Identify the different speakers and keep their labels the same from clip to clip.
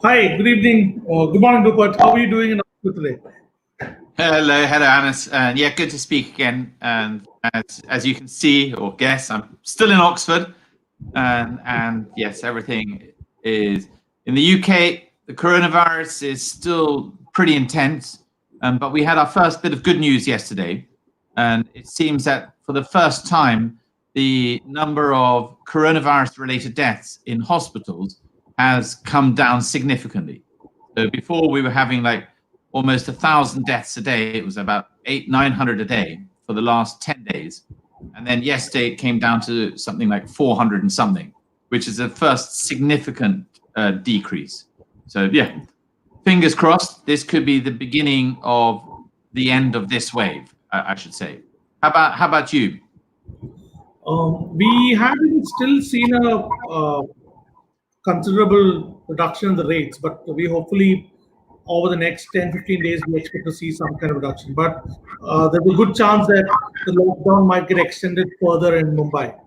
Speaker 1: Hi, good evening. Good morning, Rupert. How are you doing in Oxford today?
Speaker 2: Hello, Anis. And yeah, good to speak again. And as you can see or guess, I'm still in Oxford. And yes, everything is in the UK. The coronavirus is still pretty intense. But we had our first bit of good news yesterday. And it seems that for the first time, the number of coronavirus related deaths in hospitals has come down significantly. So before we were having like almost 1,000 deaths a day. It was about 900 a day for the last 10 days. And then yesterday it came down to something like 400 and something, which is the first significant decrease. So yeah, fingers crossed, this could be the beginning of the end of this wave, I should say. How about you?
Speaker 1: We haven't still seen a considerable reduction in the rates, but we hopefully over the next 10, 15 days, we expect to see some kind of reduction. But there's a good chance that the lockdown might get extended further in Mumbai.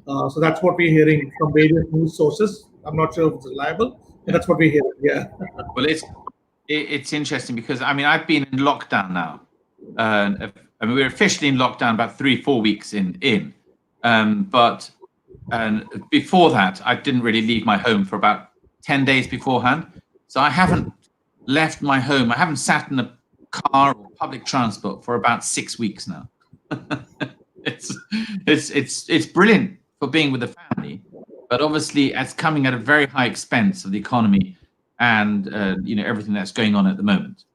Speaker 1: So that's what we're hearing from various news sources. I'm not sure if it's reliable, but
Speaker 2: Yeah.
Speaker 1: that's what we're hearing. Yeah.
Speaker 2: Well, it's interesting because I mean I've been in lockdown now. I mean we're officially in lockdown about 3-4 weeks in, but and before that I didn't really leave my home for about 10 days beforehand. So I haven't left my home. I haven't sat in a car or public transport for about 6 weeks now. it's it's brilliant for being with the family, but obviously it's coming at a very high expense of the economy and everything that's going on at the moment.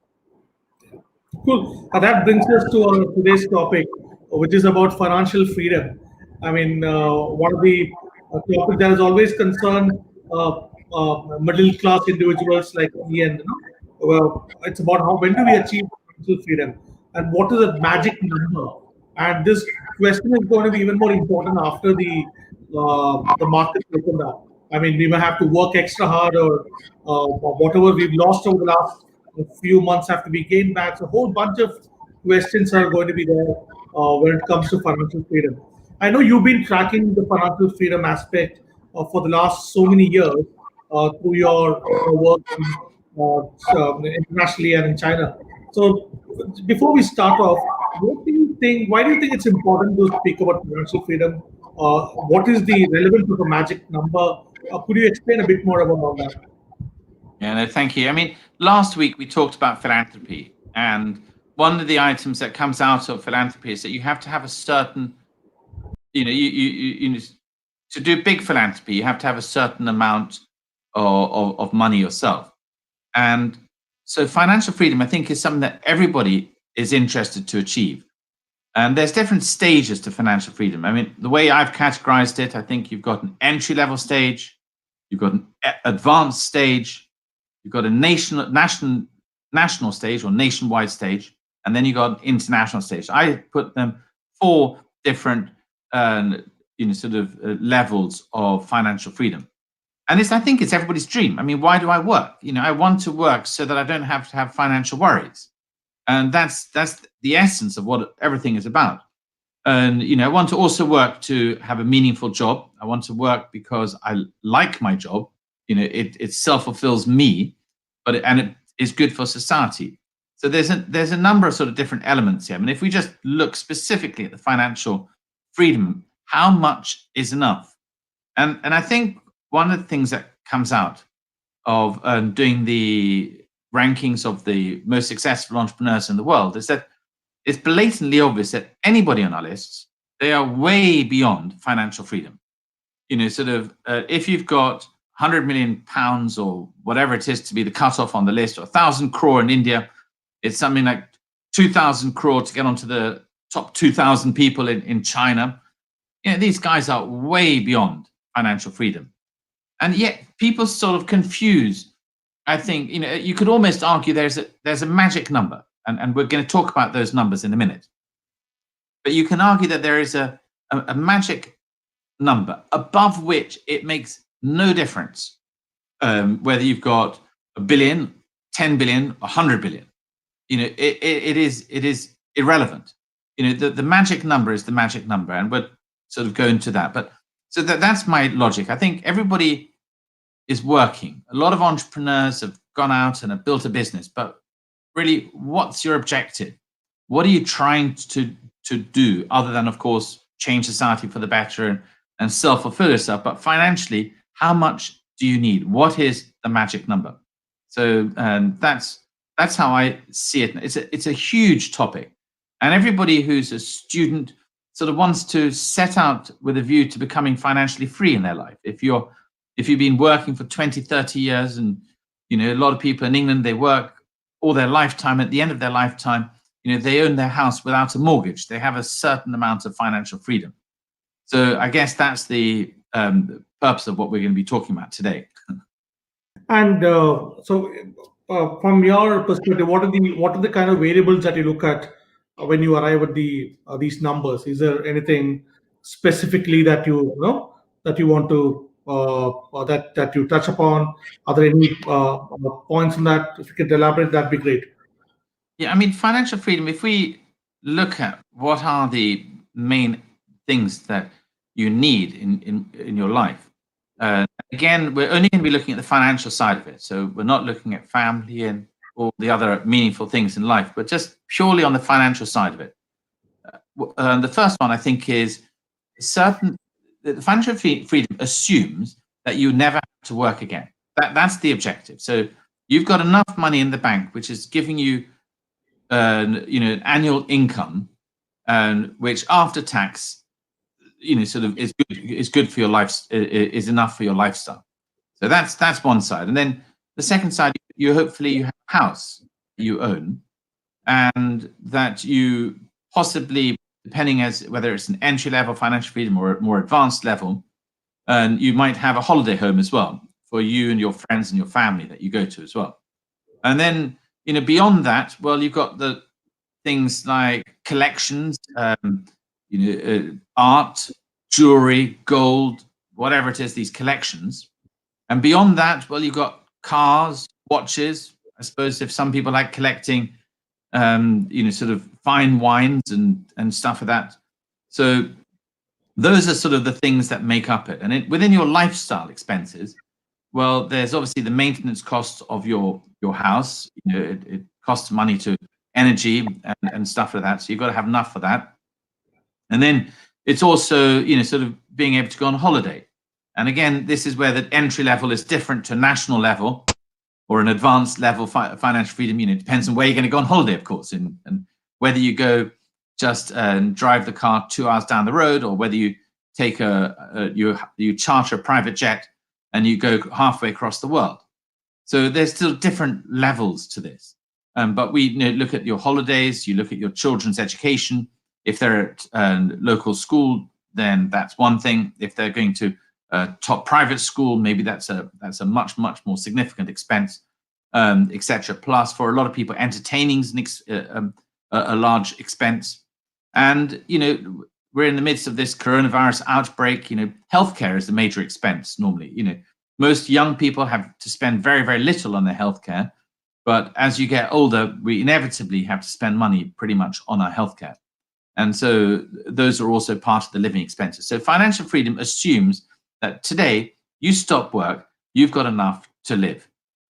Speaker 1: Cool. That brings us to our today's topic, which is about financial freedom. I mean, one of the topic that has always concerned middle class individuals like me, and well, it's about how when do we achieve financial freedom, and what is a magic number? And this question is going to be even more important after the market opened up. I mean, we may have to work extra hard, or whatever we've lost over the last few months have to be gained back. So a whole bunch of questions are going to be there when it comes to financial freedom. I know you've been tracking the financial freedom aspect for the last so many years through your work internationally and in China. So before we start off, what do you think? Why do you think it's important to speak about financial freedom? What is the relevance of a magic number? Could you explain a bit more about all that?
Speaker 2: Yeah, no, thank you. I mean, last week we talked about philanthropy, and one of the items that comes out of philanthropy is that you have to have a certain, you know, to do big philanthropy, you have to have a certain amount of money yourself. And so financial freedom, I think, is something that everybody is interested to achieve. And there's different stages to financial freedom. I mean, the way I've categorized it, I think you've got an entry level stage, you've got an advanced stage, you've got a national stage or nationwide stage, and then you've got an international stage. I put them four different levels of financial freedom. And I think it's everybody's dream. I mean, why do I work? I want to work so that I don't have to have financial worries. And that's the essence of what everything is about. And I want to also work to have a meaningful job. I want to work because I like my job. It self-fulfills me, and it is good for society. So there's a number of sort of different elements here. I mean, if we just look specifically at the financial freedom, how much is enough? And I think one of the things that comes out of doing the rankings of the most successful entrepreneurs in the world is that it's blatantly obvious that anybody on our lists, they are way beyond financial freedom. If you've got 100 million pounds or whatever it is to be the cutoff on the list, or 1,000 crore in India, it's something like 2,000 crore to get onto the top 2,000 people in China. These guys are way beyond financial freedom. And yet people sort of confuse. I think, you could almost argue there's a magic number, and we're going to talk about those numbers in a minute. But you can argue that there is a magic number above which it makes no difference whether you've got a billion, 10 billion, 100 billion. It is irrelevant. The magic number is the magic number, and we'll sort of go into that. But so that's my logic. I think everybody is working. A lot of entrepreneurs have gone out and have built a business, but really, what's your objective? What are you trying to do other than, of course, change society for the better and self-fulfill yourself? But financially, how much do you need? What is the magic number? So that's how I see it. It's a huge topic, and everybody who's a student sort of wants to set out with a view to becoming financially free in their life. If you've been working for 20, 30 years, and a lot of people in England, they work all their lifetime. At the end of their lifetime, they own their house without a mortgage. They have a certain amount of financial freedom. So I guess that's the purpose of what we're going to be talking about today.
Speaker 1: And from your perspective, what are the kind of variables that you look at when you arrive at these numbers? Is there anything specifically that you know that you want to that you touch upon? Are there any points on that? If you could elaborate, that'd be great.
Speaker 2: Yeah, I mean, financial freedom, if we look at what are the main things that you need in your life, again, we're only going to be looking at the financial side of it. So we're not looking at family and all the other meaningful things in life, but just purely on the financial side of it. The first one, I think, is the financial freedom assumes that you never have to work again. That's the objective. So you've got enough money in the bank, which is giving you an annual income, which after tax, sort of is good for your life, is enough for your lifestyle. So that's one side, and then the second side, you hopefully you have a house you own, and that you possibly, depending as whether it's an entry level financial freedom or a more advanced level, and you might have a holiday home as well for you and your friends and your family that you go to as well, and then beyond that, well, you've got the things like collections, art, jewelry, gold, whatever it is, these collections. And beyond that, well, you've got cars, watches. I suppose if some people like collecting, sort of fine wines and stuff like that. So those are sort of the things that make up it. And within your lifestyle expenses, well, there's obviously the maintenance costs of your house. It costs money to energy and stuff like that. So you've got to have enough for that. And then it's also, sort of being able to go on holiday. And again, this is where the entry level is different to national level or an advanced level financial freedom. It depends on where you're going to go on holiday, of course, and whether you go just drive the car 2 hours down the road, or whether you take you charter a private jet and you go halfway across the world. So there's still different levels to this. But we look at your holidays, you look at your children's education. If they're at local school, then that's one thing. If they're going to top private school, maybe that's a much more significant expense, etc. Plus, for a lot of people, entertaining is a large expense. And we're in the midst of this coronavirus outbreak. Healthcare is the major expense normally. Most young people have to spend very, very little on their healthcare, but as you get older, we inevitably have to spend money pretty much on our healthcare. And so those are also part of the living expenses. So financial freedom assumes that today you stop work, you've got enough to live.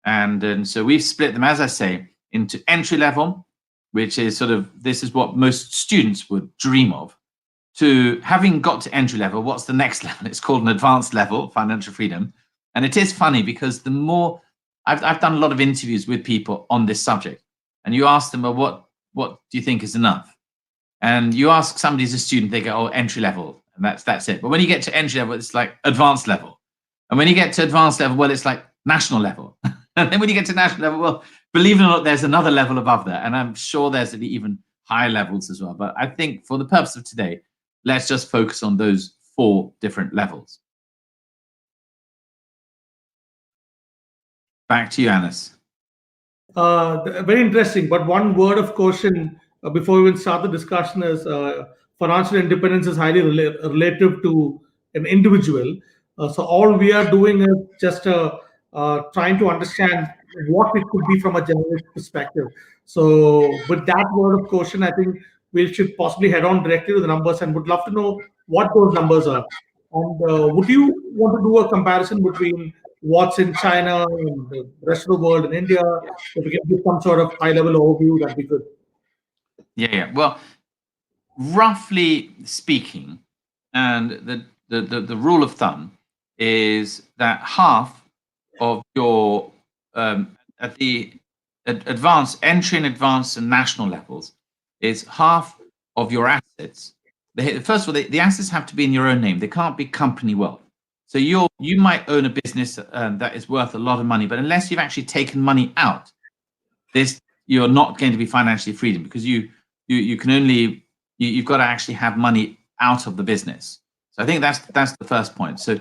Speaker 2: And so we've split them, as I say, into entry level, which is this is what most students would dream of, to having got to entry level, what's the next level? It's called an advanced level, financial freedom. And it is funny because the more I've done a lot of interviews with people on this subject, and you ask them, well, what do you think is enough? And you ask somebody who's a student, they go, oh, entry level, and that's it. But when you get to entry level, it's like advanced level. And when you get to advanced level, well, it's like national level. And then when you get to national level, well, believe it or not, there's another level above that. And I'm sure there's even higher levels as well. But I think for the purpose of today, let's just focus on those 4 different levels. Back to you, Anas.
Speaker 1: Very interesting. But one word of caution before we will start the discussion is financial independence is highly relative to an individual. So all we are doing is just trying to understand what it could be from a generalist perspective. So with that word of caution, I think we should possibly head on directly to the numbers, and would love to know what those numbers are. And would you want to do a comparison between what's in China and the rest of the world in India. If we can give some sort of high-level overview, that'd be good.
Speaker 2: Yeah. Well, roughly speaking, and the rule of thumb is that half of your at the advanced entry and advanced and national levels is half of your assets. First of all, the assets have to be in your own name. They can't be company wealth. So you might own a business that is worth a lot of money, but unless you've actually taken money out, you're not going to be financially free, because you can only you've got to actually have money out of the business. So I think that's the first point. So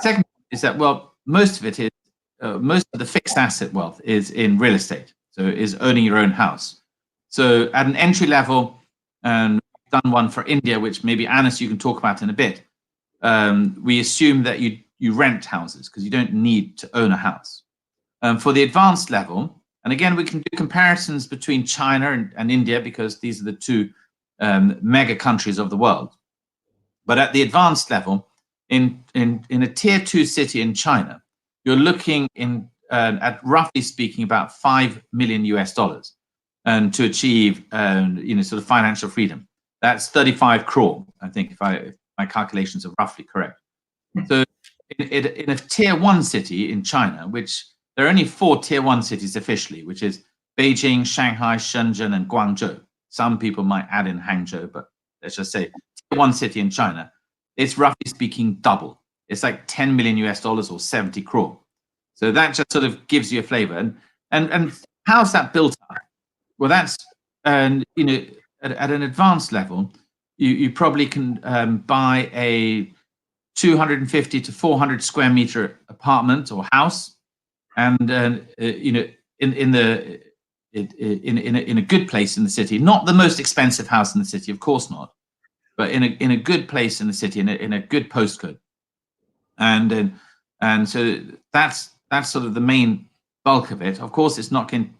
Speaker 2: second is that, well, most of it is most of the fixed asset wealth is in real estate. So is owning your own house. So at an entry level, and we've done one for India, which maybe Anas you can talk about in a bit. We assume that you rent houses because you don't need to own a house. For the advanced level, and again, we can do comparisons between China and India because these are the two mega countries of the world. But at the advanced level, in a tier 2 city in China, you're looking at roughly speaking about $5 million US, and to achieve sort of financial freedom. That's 35 crore, I think, if my calculations are roughly correct. So in a tier 1 city in China, which there are only 4 tier 1 cities officially, which is Beijing, Shanghai, Shenzhen, and Guangzhou. Some people might add in Hangzhou, but let's just say tier 1 city in China, it's roughly speaking double. It's like $10 million US or 70 crore. So that just sort of gives you a flavor. And how's that built up? Well, that's at an advanced level, you probably can buy a 250 to 400 square meter apartment or house, and in a good place in the city, not the most expensive house in the city, of course not, but in a good place in the city, in a good postcode, and so that's sort of the main bulk of it. Of course, it's going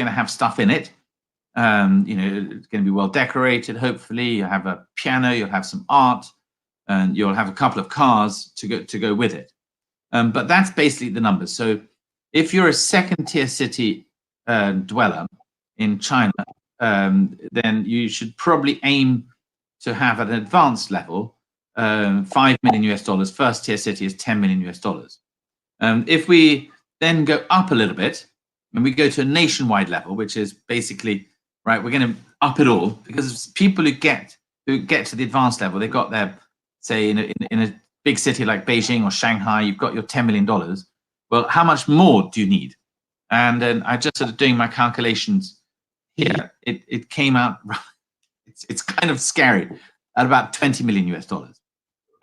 Speaker 2: to have stuff in it. It's going to be well decorated. Hopefully, you have a piano, you'll have some art, and you'll have a couple of cars to go with it. But that's basically the numbers. So if you're a second tier city dweller in China, then you should probably aim to have at an advanced level $5 million US. First tier city is $10 million US. If we then go up a little bit and we go to a nationwide level, which is basically, right, we're going to up it all, because people who get to the advanced level, they've got their, say, in a big city like Beijing or Shanghai, you've got your $10 million. Well, how much more do you need? And then I just started doing my calculations here. It came out, it's kind of scary, at about $20 million US.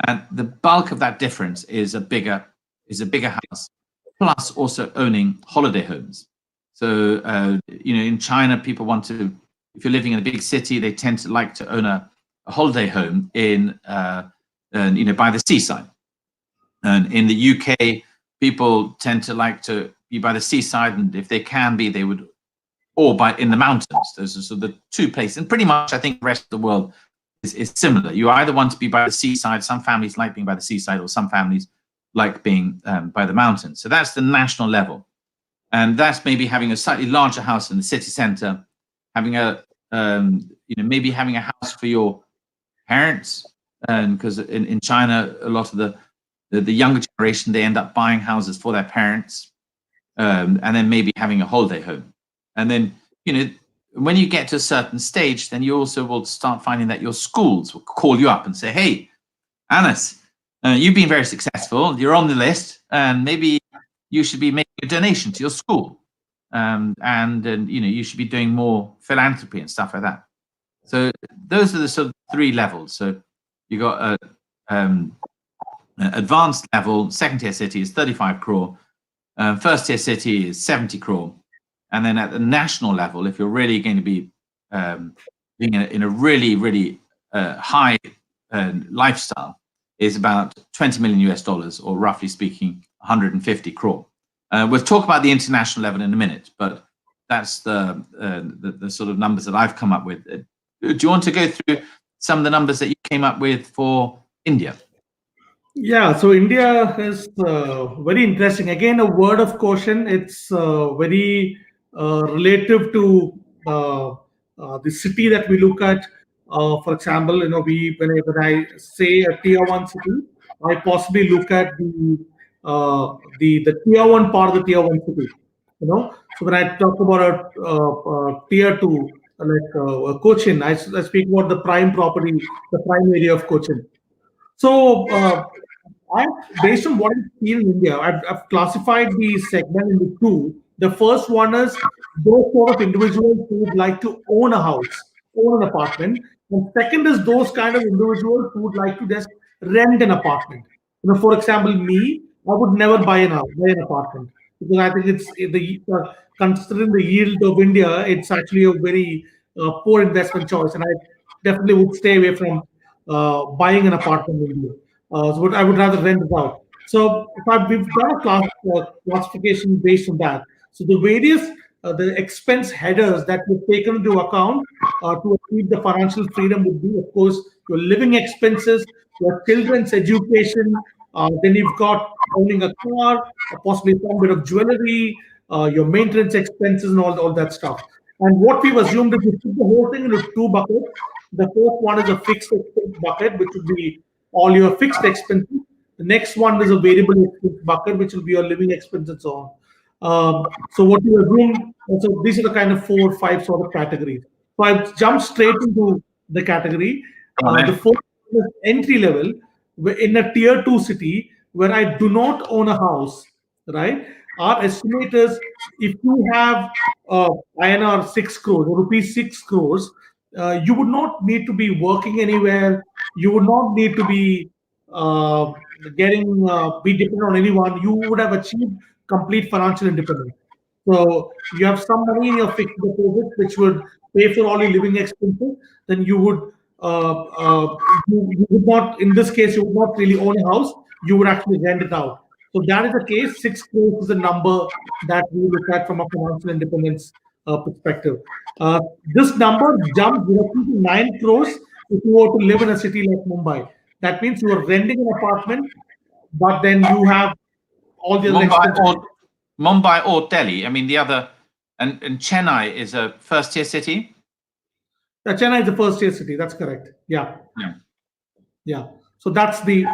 Speaker 2: And the bulk of that difference is a bigger house, plus also owning holiday homes. So, in China, people want to, if you're living in a big city, they tend to like to own a holiday home by the seaside. And in the UK, people tend to like to be by the seaside, and if they can be, they would, or in the mountains. Those are sort of the two places. And pretty much, I think the rest of the world is similar. You either want to be by the seaside, some families like being by the seaside, or some families like being by the mountains. So that's the national level. And that's maybe having a slightly larger house in the city center, having maybe having a house for your parents, because in China, a lot of the younger generation, they end up buying houses for their parents, and then maybe having a holiday home. And then, when you get to a certain stage, then you also will start finding that your schools will call you up and say, hey, Anas, you've been very successful, you're on the list, and maybe you should be making a donation to your school, and you should be doing more philanthropy and stuff like that. So those are the sort of 3 levels. So you got advanced level, second tier city is 35 crore, first tier city is 70 crore, and then at the national level, if you're really going to be being in a really, really high lifestyle, is about $20 million US, or roughly speaking, 150 crore. We'll talk about the international level in a minute, but that's the sort of numbers that I've come up with. Do you want to go through some of the numbers that you came up with for India?
Speaker 1: Yeah, so India is very interesting. Again, a word of caution. It's very relative to the city that we look at. For example, we whenever I say a tier one city, I possibly look at the tier one part of the tier one city. So when I talk about a tier two, like Cochin, I speak about the prime property, the prime area of Cochin. So, I, based on what I've seen in India, I've classified the segment into two. The first one is those sort of individuals who would like to own a house, own an apartment. And second is those kind of individuals who would like to just rent an apartment. For example, me, I would never buy an apartment because I think it's considering the yield of India, it's actually a very poor investment choice, and I definitely would stay away from buying an apartment in India. So I would rather rent it out. So we've done a classification based on that. So the various the expense headers that we've taken into account to achieve the financial freedom would be, of course, your living expenses, your children's education, then you've got owning a car, possibly some bit of jewelry, your maintenance expenses, and all that stuff. And what we've assumed is we put the whole thing into two buckets. The first one is a fixed expense bucket, which would be all your fixed expenses. The next one is a variable expense bucket, which will be your living expenses and so on. So what you assume, so these are the kind of 4 or 5 sort of categories. So I've jumped straight into the category.
Speaker 2: Come on
Speaker 1: The
Speaker 2: then.
Speaker 1: first one is entry level, in a tier two city where I do not own a house, right? Our estimate is if you have INR 6 crores or rupees 6 crores, you would not need to be working anywhere. You would not need to be uh, be dependent on anyone. You would have achieved complete financial independence. So you have some money in your fixed deposit, which would pay for all your living expenses. Then you would not, in this case, you would not really own a house. You would actually rent it out. So that is the case. 6 crores is the number that we look at from a financial independence perspective. This number jumps directly to 9 crores if you were to live in a city like Mumbai. That means you are renting an apartment, but then you have all the other
Speaker 2: Mumbai
Speaker 1: expenses.
Speaker 2: or Mumbai or Delhi. I mean, the other, and Chennai is a first tier city.
Speaker 1: Chennai is the first tier city. That's correct. Yeah,
Speaker 2: Yeah.
Speaker 1: yeah. So that's the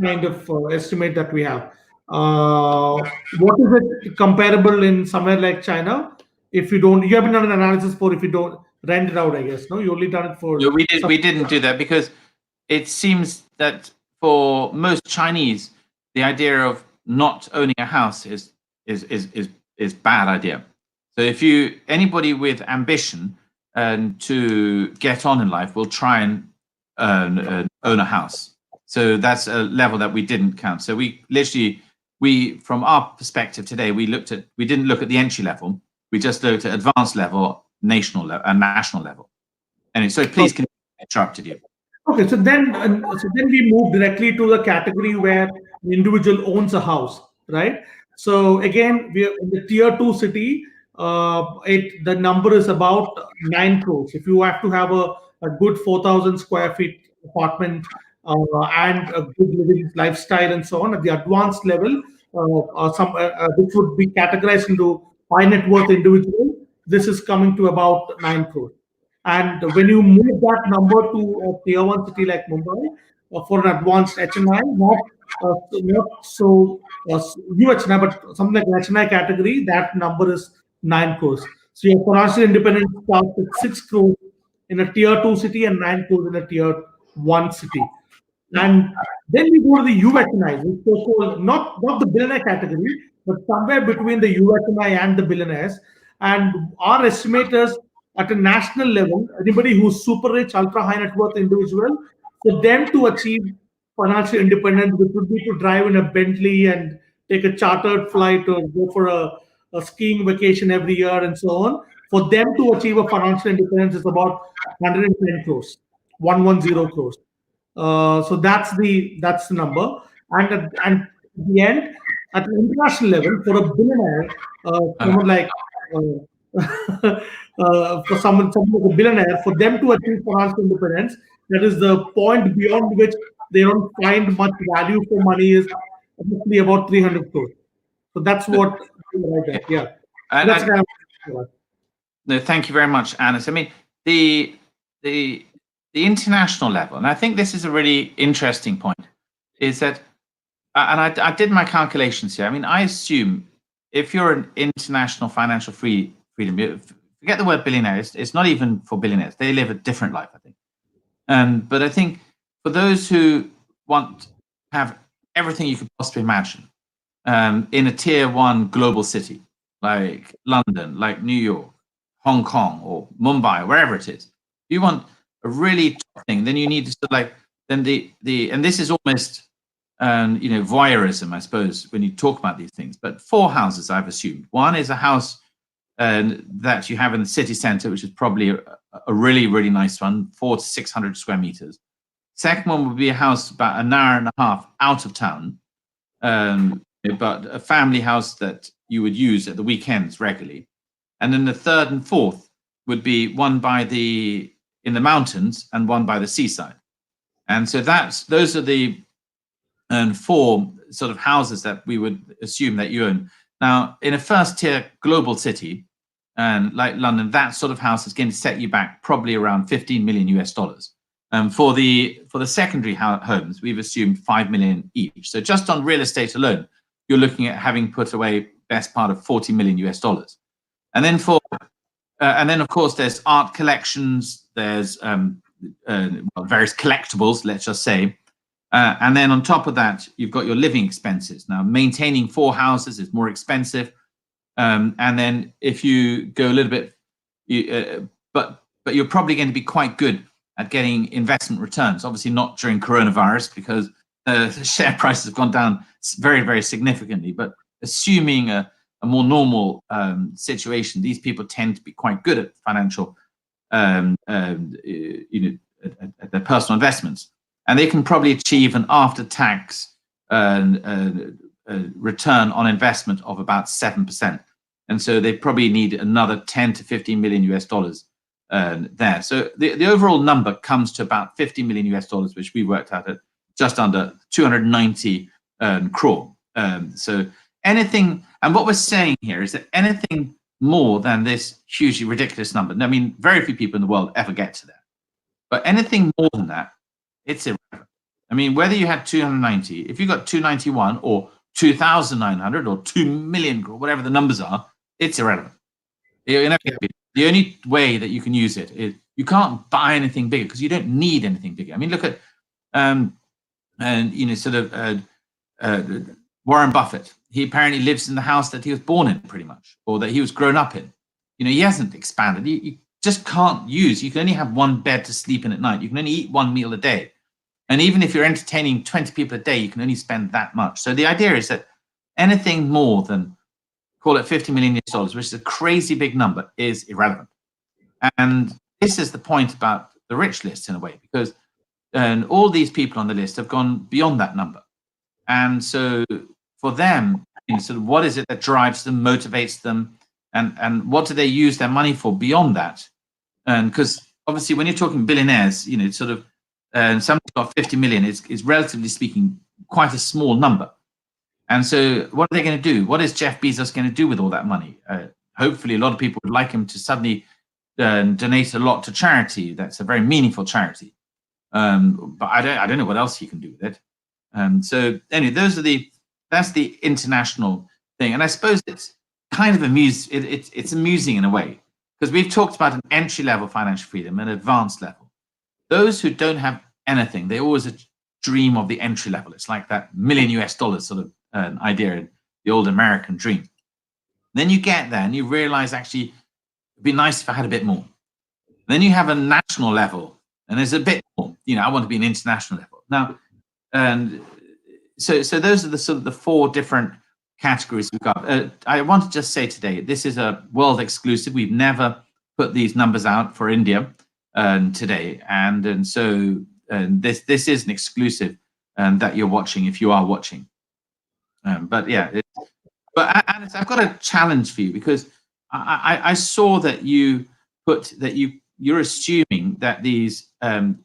Speaker 1: kind of estimate that we have. What is it comparable in somewhere like China? If you don't, you haven't done an analysis for if you don't rent it out. I guess no, you only done it
Speaker 2: No,
Speaker 1: for some.
Speaker 2: we didn't do that because it seems that for most Chinese, the idea of not owning a house is bad idea. So if you anybody with ambition and to get on in life will try and own a house. So that's a level that we didn't count. So we literally from our perspective today we didn't look at the entry level. We just looked at advanced level, national level, and national level. And so please continue. I interrupted you.
Speaker 1: Okay, so then we move directly to the category where the individual owns a house, right? So again, we are in the tier two city. The number is about 9 crores. If you have to have a good 4,000 square feet apartment and a good living lifestyle and so on at the advanced level, which would be categorized into high net worth individual, this is coming to about 9 crores. And when you move that number to a tier one city like Mumbai for an advanced HNI, not so UHNI, but something like an HNI category, that number is 9 crores. So your financial independence starts with 6 crores in a tier two city and 9 crores in a tier one city. And then we go to the UHNI, which is so-called not the billionaire category, but somewhere between the UHNI and the billionaires. And our estimators at a national level, anybody who's super rich, ultra high net worth individual, for them to achieve financial independence, which would be to drive in a Bentley and take a chartered flight or go for a skiing vacation every year and so on. For them to achieve a financial independence is about 110 crores, 110 crores. So that's the number. And at the end, at an international level, for a billionaire, someone like for someone like a billionaire, for them to achieve financial independence, that is the point beyond which they don't find much value for money is roughly about 300 crores. So that's what like
Speaker 2: Yeah.
Speaker 1: that. Yeah. So
Speaker 2: And,
Speaker 1: that's
Speaker 2: and
Speaker 1: kind of
Speaker 2: no, thank you very much, Anis. I mean, the the the international level, and I think this is a really interesting point, is that, and I did my calculations here. I mean, I assume if you're an international financial freedom, forget the word billionaire. It's not even for billionaires. They live a different life, I think. But I think for those who want to have everything you could possibly imagine in a tier one global city like London, like New York, Hong Kong, or Mumbai, or wherever it is, if you want a really top thing, then you need to sort of like then the and this is almost voyeurism, I suppose, when you talk about these things. But four houses, I've assumed. One is a house that you have in the city centre, which is probably a really, really nice one, 400 to 600 square meters. Second one would be a house about an hour and a half out of town, but a family house that you would use at the weekends regularly. And then the third and fourth would be one in the mountains and one by the seaside. And so those are the four sort of houses that we would assume that you own. Now, in a first tier global city, and like London, that sort of house is going to set you back probably around 15 million US dollars. For the secondary homes, we've assumed 5 million each. So just on real estate alone, you're looking at having put away best part of 40 million US dollars. And then and then of course there's art collections, there's various collectibles, let's just say. And then on top of that, you've got your living expenses. Now, maintaining four houses is more expensive. And then if you go a little bit, but you're probably going to be quite good at getting investment returns. Obviously not during coronavirus because the share prices have gone down very, very significantly. But assuming a more normal situation, these people tend to be quite good at financial, at their personal investments. And they can probably achieve an after-tax return on investment of about 7%. And so they probably need another 10 to 15 million US dollars there. So the overall number comes to about 50 million US dollars, which we worked out at just under 290 crore. So anything, and what we're saying here is that anything more than this hugely ridiculous number, I mean, very few people in the world ever get to that, but anything more than that, it's irrelevant. I mean, whether you had 290, if you got 291 or 2,900 or 2 million, or whatever the numbers are, it's irrelevant. The only way that you can use it is you can't buy anything bigger because you don't need anything bigger. I mean, look at, Warren Buffett. He apparently lives in the house that he was born in, pretty much, or that he was grown up in. He hasn't expanded. You just can't use. You can only have one bed to sleep in at night. You can only eat one meal a day. And even if you're entertaining 20 people a day, you can only spend that much. So the idea is that anything more than, call it 50 million US dollars, which is a crazy big number, is irrelevant. And this is the point about the rich list in a way, because all these people on the list have gone beyond that number. And so for them, sort of what is it that drives them, motivates them, and what do they use their money for beyond that? And because obviously when you're talking billionaires, sort of somebody got 50 million is relatively speaking quite a small number. And so what are they going to do? What is Jeff Bezos going to do with all that money? Hopefully a lot of people would like him to suddenly donate a lot to charity. That's a very meaningful charity. But I don't know what else he can do with it. So anyway, that's the international thing. And I suppose it's kind of it's amusing in a way, because we've talked about an entry level financial freedom and advanced level. Those who don't have anything, they always dream of the entry level. It's like that million US dollars sort of idea, the old American dream. Then you get there and you realize actually it'd be nice if I had a bit more. Then you have a national level and there's a bit more, I want to be an international level. Now, and so those are the sort of the four different categories we've got. I want to just say today, this is a world exclusive. We've never put these numbers out for India today. And so this is an exclusive that you're watching if you are watching. But yeah, but Alice, I've got a challenge for you, because I saw that you put that you're assuming that these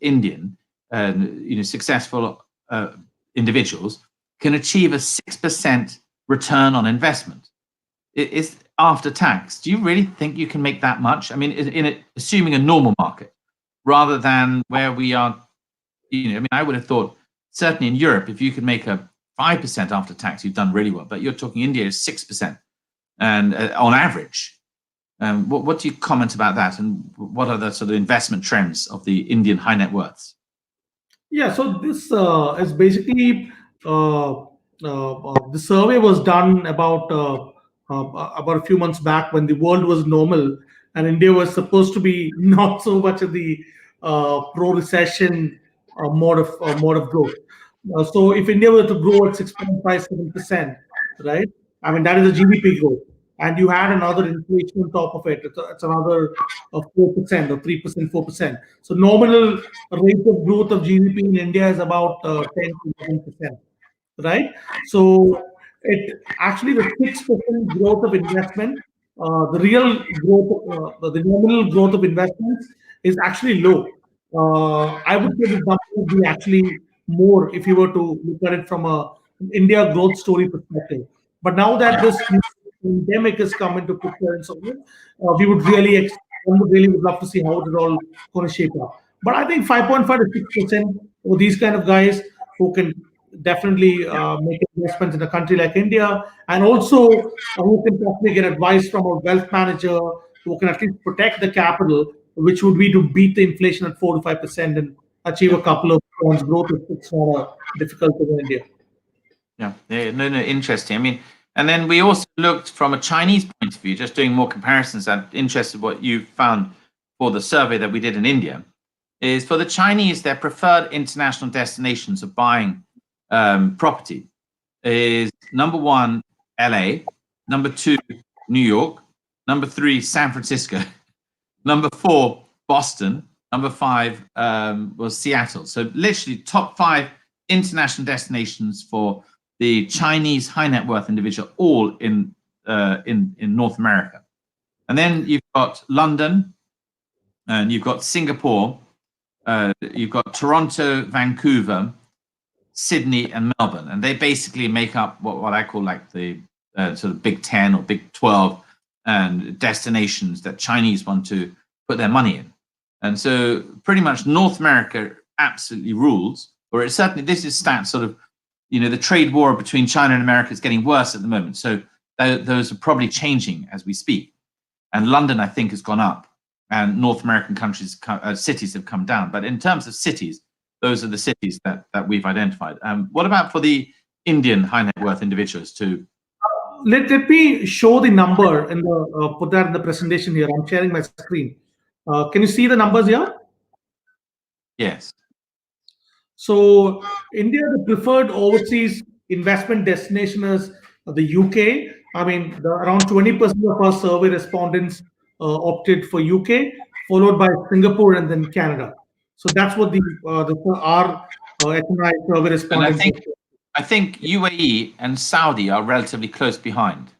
Speaker 2: Indian, successful individuals can achieve a 6% return on investment. It is after tax. Do you really think you can make that much? I mean, assuming a normal market, rather than where we are. I mean, I would have thought certainly in Europe, if you could make a 5% after tax, you've done really well. But you're talking India is 6%, and on average. What do you comment about that, and what are the sort of investment trends of the Indian high net worths?
Speaker 1: Yeah, so this is basically the survey was done about a few months back when the world was normal and India was supposed to be not so much of the pro-recession mode of growth. So if India were to grow at 6.57%, right? I mean that is a GDP growth, and you had another inflation on top of it. It's another 4% or 3%, 4%. So nominal rate of growth of GDP in India is about 10 to 11%, right? So it actually the 6% growth of investment, the real growth, the nominal growth of investments is actually low. I would say this number would be actually more if you were to look at it from a India growth story perspective. But now that this new pandemic has come into picture and so on, we would really one would really would love to see how it is all going to shape up. But I think 5.5 to 6% for these kind of guys who can definitely make investments in a country like India, and also who can possibly get advice from a wealth manager who can at least protect the capital, which would be to beat the inflation at 4 to 5% and achieve a couple of points growth. It's not difficult in India.
Speaker 2: Yeah, no, interesting. I mean, and then we also looked from a Chinese point of view, just doing more comparisons. I'm interested what you found for the survey that we did in India. Is for the Chinese, their preferred international destinations of buying property is number 1, LA, number 2, New York, number 3, San Francisco, number 4, Boston, number 5 was Seattle. So literally top 5 international destinations for the Chinese high net worth individual, all in North America. And then you've got London, and you've got Singapore, you've got Toronto, Vancouver, Sydney, and Melbourne, and they basically make up what I call like the sort of Big 10 or Big 12 and destinations that Chinese want to put their money in. And so pretty much North America absolutely rules, or it certainly, this is stats sort of, the trade war between China and America is getting worse at the moment. So those are probably changing as we speak. And London, I think, has gone up, and North American countries, cities have come down. But in terms of cities, those are the cities that we've identified. What about for the Indian high net worth individuals too?
Speaker 1: Let me show the number and put that in the presentation here. I'm sharing my screen. Can you see the numbers here?
Speaker 2: Yes.
Speaker 1: So India, the preferred overseas investment destination is the UK. I mean, around 20% of our survey respondents opted for UK, followed by Singapore and then Canada. So that's what our HNI survey
Speaker 2: And
Speaker 1: respondents.
Speaker 2: I think UAE and Saudi are relatively close behind.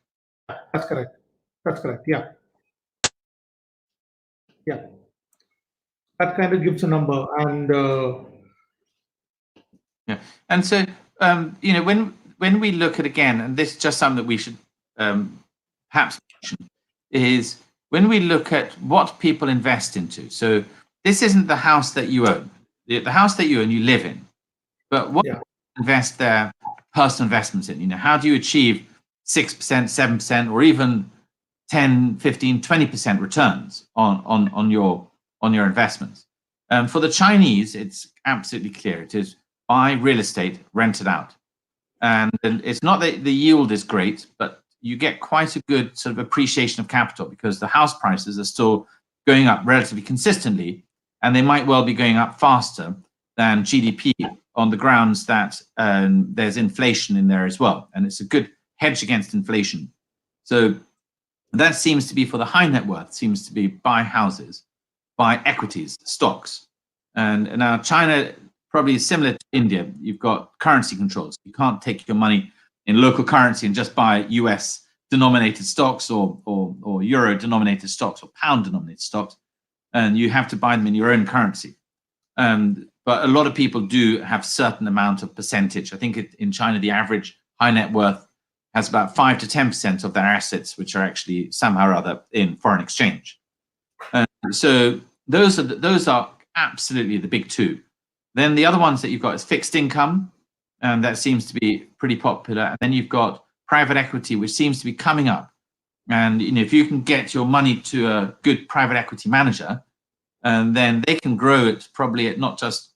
Speaker 1: That's correct. That's correct. Yeah. Yeah. That kind of gives a number. And
Speaker 2: yeah. And so, when we look at, again, and this is just something that we should perhaps mention, is when we look at what people invest into. So this isn't the house that you own. The house that you own, you live in. But what you invest their personal investments in? How do you achieve 6%, 7%, or even 10, 15, 20% returns on your investments? For the Chinese, it's absolutely clear. It is buy real estate, rent it out. And it's not that the yield is great, but you get quite a good sort of appreciation of capital because the house prices are still going up relatively consistently, and they might well be going up faster than GDP on the grounds that there's inflation in there as well. And it's a good hedge against inflation. So that seems to be, for the high net worth, seems to be buy houses, buy equities, stocks. And now China probably is similar to India. You've got currency controls. You can't take your money in local currency and just buy US denominated stocks or euro denominated stocks or pound denominated stocks. And you have to buy them in your own currency. But but a lot of people do have certain amount of percentage. I think in China, the average high net worth has about 5 to 10% of their assets, which are actually somehow or other in foreign exchange. So those are absolutely the big two. Then the other ones that you've got is fixed income, and that seems to be pretty popular. And then you've got private equity, which seems to be coming up. And if you can get your money to a good private equity manager, and then they can grow it probably at not just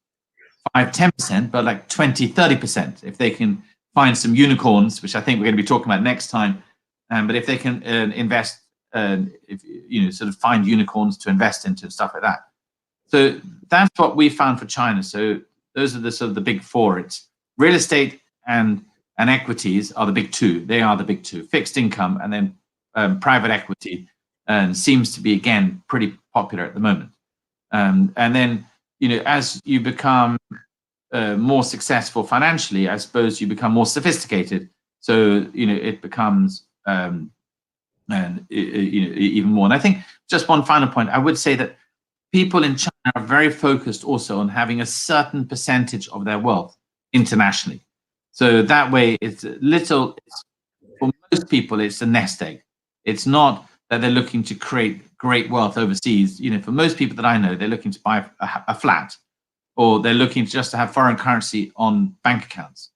Speaker 2: 5-10%, but like 20-30% if they can find some unicorns, which I think we're going to be talking about next time. But if they can invest, if sort of find unicorns to invest into stuff like that. So that's what we found for China. So those are the sort of the big four. It's real estate and equities are the big two. They are the big two. Fixed income and then private equity seems to be again pretty popular at the moment. And then as you become more successful financially, I suppose you become more sophisticated. So it becomes even more. And I think just one final point, I would say that people in China are very focused also on having a certain percentage of their wealth internationally. So that way, for most people, it's a nest egg. It's not that they're looking to create great wealth overseas. For most people that I know, they're looking to buy a flat, or they're looking just to have foreign currency on bank accounts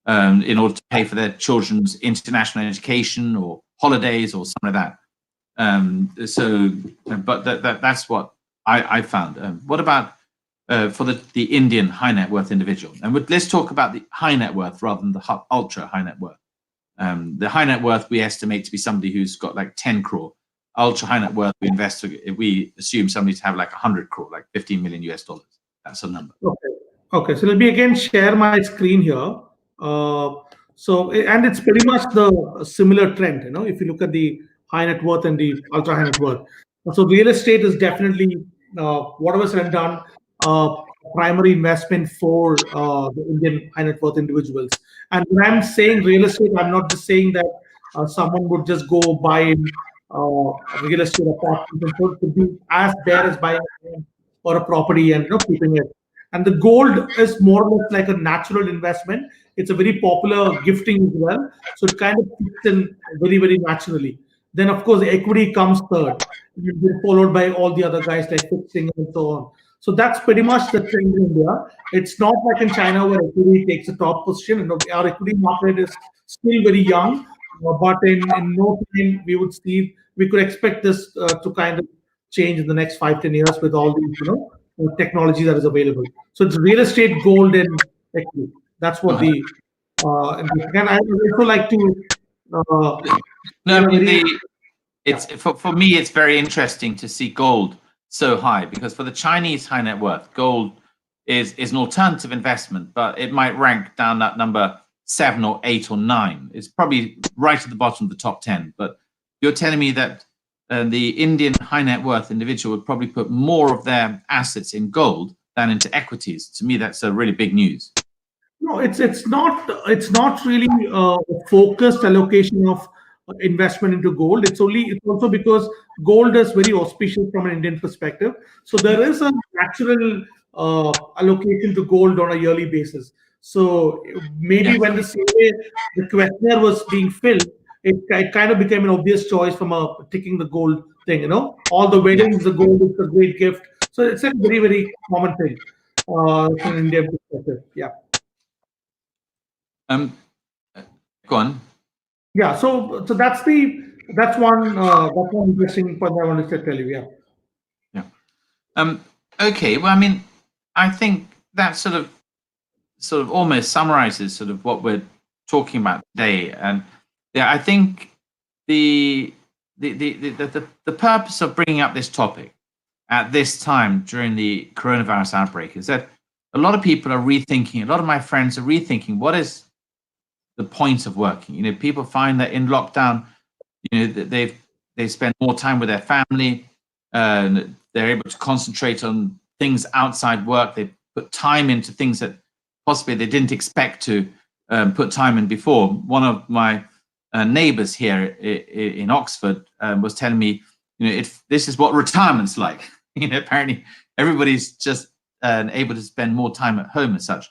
Speaker 2: in order to pay for their children's international education or holidays or something like that. But that's what I found. What about for the Indian high net worth individual? And let's talk about the high net worth rather than the ultra high net worth. The high net worth we estimate to be somebody who's got like 10 crore. Ultra high net worth we assume somebody to have like 100 crore, like 15 million US dollars. That's a number.
Speaker 1: Okay. So let me again share my screen here. And it's pretty much the similar trend. If you look at the high net worth and the ultra high net worth. So real estate is definitely whatever said and done, primary investment for the Indian high net worth individuals. And when I'm saying real estate, I'm not just saying that someone would just go buy in real estate apartment. It could be as bare as buying or a property and keeping it. And the gold is more or less like a natural investment. It's a very popular gifting as well. So it kind of fits in very, very naturally. Then, of course, the equity comes third, followed by all the other guys like fixing and so on. So that's pretty much the trend in India. It's not like in China where equity takes the top position. Our equity market is still very young, but in no time we could expect this to kind of change in the next 5-10 years with all the technology that is available. So it's real estate, gold, and equity. That's what the and I would also like to.
Speaker 2: No, I mean for me, it's very interesting to see gold so high, because for the Chinese high net worth, gold is an alternative investment, but it might rank down that number 7 or 8 or 9. It's probably right at the bottom of the top 10. But you're telling me that the Indian high net worth individual would probably put more of their assets in gold than into equities. To me, that's a really big news.
Speaker 1: No, it's not really a focused allocation of investment into gold. It's also because gold is very auspicious from an Indian perspective. So there is a natural allocation to gold on a yearly basis. So maybe when the questionnaire was being filled, it kind of became an obvious choice from ticking the gold thing. All the weddings, the gold is a great gift. So it's a very, very common thing from an Indian perspective. Yeah.
Speaker 2: Go on.
Speaker 1: Yeah, so that's one interesting point I wanted to tell you.
Speaker 2: Yeah. Okay. Well, I mean, I think that sort of almost summarizes sort of what we're talking about today. And yeah, I think the purpose of bringing up this topic at this time during the coronavirus outbreak is that a lot of people are rethinking. A lot of my friends are rethinking what is the point of working. People find that in lockdown, they spend more time with their family, and they're able to concentrate on things outside work. They put time into things that possibly they didn't expect to put time in before. One of my neighbors here in Oxford was telling me, if this is what retirement's like. Apparently everybody's just able to spend more time at home and such.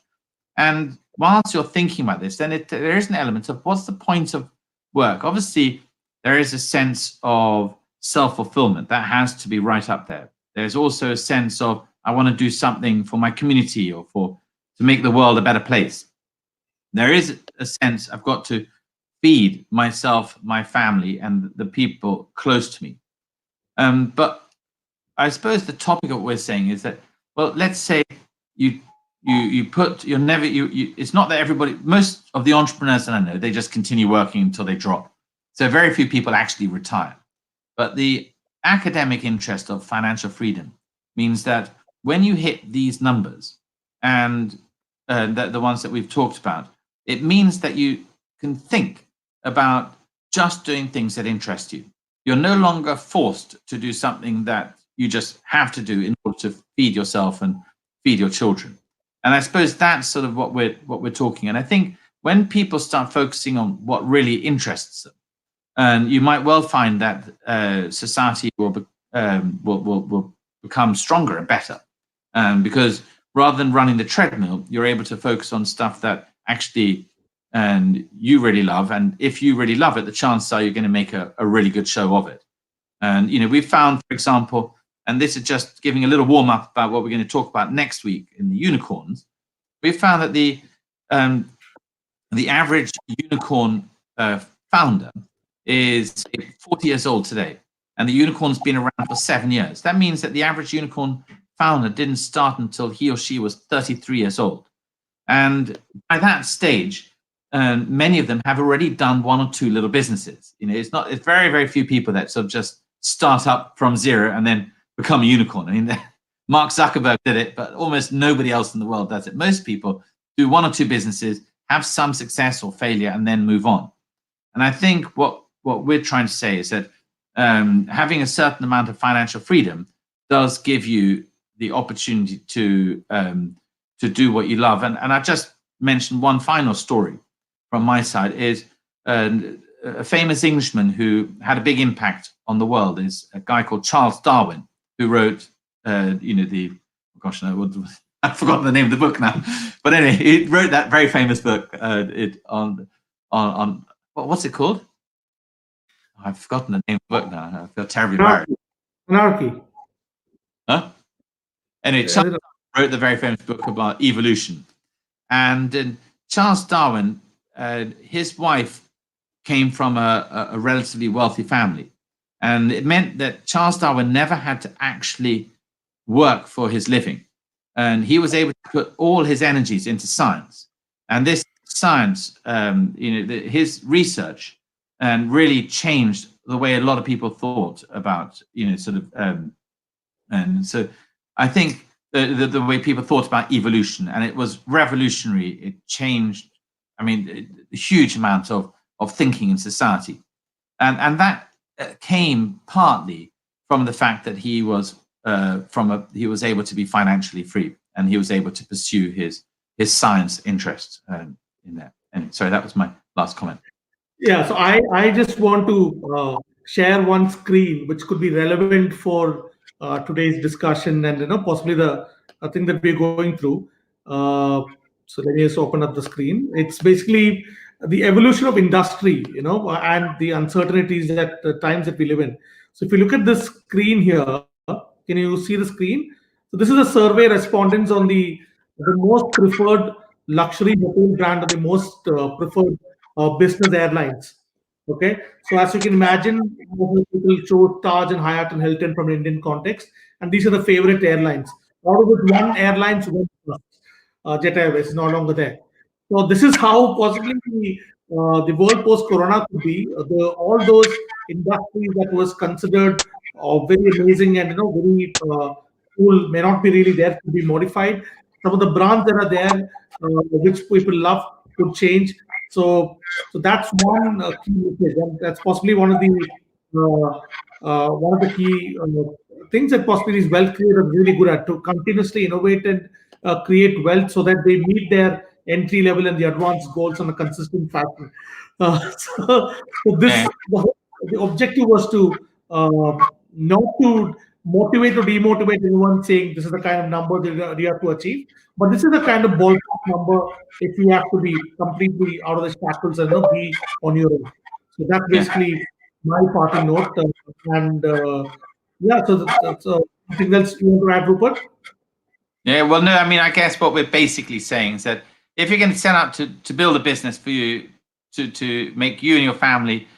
Speaker 2: And whilst you're thinking about this, then there is an element of what's the point of work? Obviously, there is a sense of self-fulfillment that has to be right up there. There's also a sense of I want to do something for my community or to make the world a better place. There is a sense I've got to feed myself, my family, and the people close to me. But I suppose the topic of what we're saying is that, well, let's say you put you're never you it's not that everybody, most of the entrepreneurs that I know, they just continue working until they drop. So very few people actually retire. But the academic interest of financial freedom means that when you hit these numbers and the ones that we've talked about, it means that you can think about just doing things that interest you. You're no longer forced to do something that you just have to do in order to feed yourself and feed your children. And I suppose that's sort of what we're talking. And I think when people start focusing on what really interests them, and you might well find that society will become stronger and better, because rather than running the treadmill, you're able to focus on stuff that actually you really love. And if you really love it, the chances are you're going to make a really good show of it. And we've found, for example, and this is just giving a little warm up about what we're going to talk about next week in the unicorns. We've found that the average unicorn founder is 40 years old today, and the unicorn's been around for 7 years. That means that the average unicorn founder didn't start until he or she was 33 years old. And by that stage, many of them have already done one or two little businesses. It's very, very few people that sort of just start up from zero and then become a unicorn. I mean, Mark Zuckerberg did it, but almost nobody else in the world does it. Most people do one or two businesses, have some success or failure, and then move on. And I think what we're trying to say is that having a certain amount of financial freedom does give you the opportunity to do what you love. And I just mentioned one final story from my side is a famous Englishman who had a big impact on the world is a guy called Charles Darwin, who wrote, I've forgotten the name of the book now, but anyway, he wrote that very famous book on what's it called? I've forgotten the name of the book now. I feel terribly embarrassed.
Speaker 1: Anarchy.
Speaker 2: Huh? Anyway, Charles wrote the very famous book about evolution, and Charles Darwin, his wife came from a relatively wealthy family. And it meant that Charles Darwin never had to actually work for his living. And he was able to put all his energies into science. And this science, his research really changed the way a lot of people thought about, and so I think the way people thought about evolution, and it was revolutionary. It changed, a huge amount of thinking in society. And that came partly from the fact that he was able to be financially free, and he was able to pursue his science interest in that. And sorry, that was my last comment.
Speaker 1: Yeah, so I just want to share one screen which could be relevant for today's discussion and possibly the thing that we're going through. So let me just open up the screen. It's basically the evolution of industry, and the uncertainties at the times that we live in. So if you look at this screen here, can you see the screen? So this is a survey respondents on the most preferred luxury hotel brand or the most preferred business airlines. Okay, so as you can imagine, people chose Taj and Hyatt and Hilton from an Indian context, and these are the favorite airlines. Out of which one airlines went first. Jet Airways is no longer there. So this is how possibly the world post-corona could be. All those industries that was considered very amazing and very cool may not be really there to be modified. Some of the brands that are there, which people love, could change. So that's one key message, and that's possibly one of the key things that possibly is wealth creators really good at, to continuously innovate and create wealth so that they meet their entry level and the advanced goals on a consistent fashion. So the objective was to not to motivate or demotivate anyone saying this is the kind of number that you have to achieve. But this is the kind of ballpark number if you have to be completely out of the shackles and be on your own. So that's
Speaker 2: Yeah.
Speaker 1: basically my parting note. And yeah, so that's anything else you want to add, Rupert?
Speaker 2: Yeah, well, no, I mean, I guess what we're basically saying is that if you're going to set up to build a business for you, to make you and your family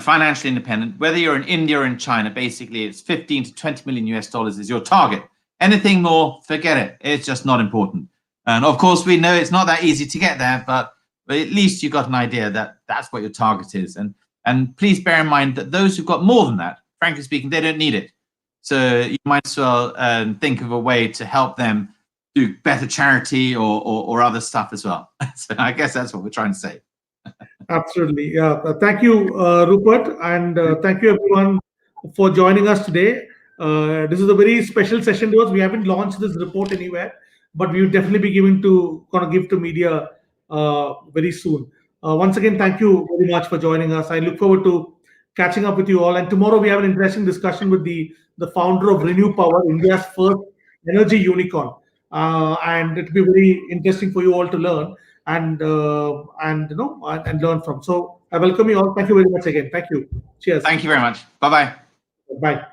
Speaker 2: financially independent, whether you're in India or in China, basically it's 15 to 20 million US dollars is your target. Anything more, forget it. It's just not important. And of course, we know it's not that easy to get there, but at least you've got an idea that that's what your target is. And please bear in mind that those who've got more than that, frankly speaking, they don't need it. So you might as well think of a way to help them do better charity or other stuff as well. So I guess that's what we're trying to say.
Speaker 1: Absolutely. Yeah. Thank you, Rupert, and thank you everyone for joining us today. This is a very special session to us. We haven't launched this report anywhere, but we will definitely be gonna give to media very soon. Once again, thank you very much for joining us. I look forward to catching up with you all. And tomorrow we have an interesting discussion with the founder of Renew Power, India's first energy unicorn, and it'll be very interesting for you all to learn and learn from. So I welcome you all. Thank you very much again. Thank you. Cheers.
Speaker 2: Thank you very much. Bye-bye.
Speaker 1: Bye.